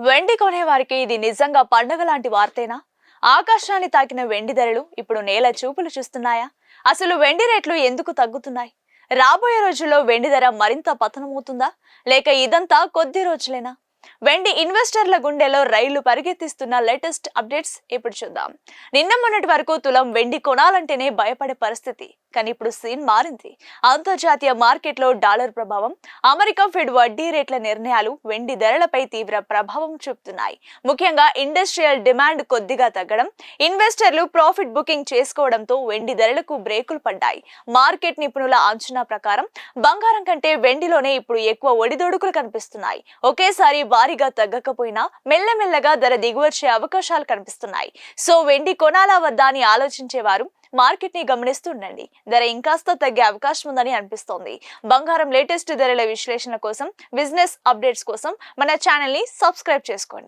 వెండి కొనే వారికి ఇది నిజంగా పండగ లాంటి వార్తేనా? ఆకాశాన్ని తాకిన వెండి ధరలు ఇప్పుడు నేల చూపులు చూస్తున్నాయా? అసలు వెండి రేట్లు ఎందుకు తగ్గుతున్నాయి? రాబోయే రోజుల్లో వెండి ధర మరింత పతనమవుతుందా? లేక ఇదంతా కొద్ది రోజులేనా? వెండి ఇన్వెస్టర్ల గుండెలో రైళ్లు పరిగెత్తిస్తున్న లేటెస్ట్ అప్డేట్స్ ఇప్పుడు చూద్దాం. నిన్న మొన్నటి వరకు తులం వెండి కొనాలంటేనే భయపడే పరిస్థితి. కానీ ఇప్పుడు సీన్ మారింది. అంతర్జాతీయ మార్కెట్లో డాలర్ ప్రభావం, అమెరికా ఫెడ్ వడ్డీ రేట్ల నిర్ణయాలు వెండి ధరలపై తీవ్ర ప్రభావం చూపుతున్నాయి. ముఖ్యంగా ఇండస్ట్రియల్ డిమాండ్ కొద్దిగా తగ్గడం, ఇన్వెస్టర్లు ప్రాఫిట్ బుకింగ్ చేసుకోవడంతో వెండి ధరలకు బ్రేకులు పడ్డాయి. మార్కెట్ నిపుణుల అంచనా ప్రకారం బంగారం కంటే వెండిలోనే ఇప్పుడు ఎక్కువ ఒడిదొడుకులు కనిపిస్తున్నాయి. ఒకేసారి భారీగా తగ్గకపోయినా మెల్లమెల్లగా ధర దిగువచ్చే అవకాశాలు కనిపిస్తున్నాయి. సో వెండి కొనాలా వద్దా అని ఆలోచించేవారు మార్కెట్ ని గమనిస్తుండండి. ధర ఇంకాస్త తగ్గే అవకాశం ఉందని అనిపిస్తోంది. బంగారం లేటెస్ట్ ధరల విశ్లేషణ కోసం, బిజినెస్ అప్డేట్స్ కోసం మన ఛానల్ ని సబ్స్క్రైబ్ చేసుకోండి.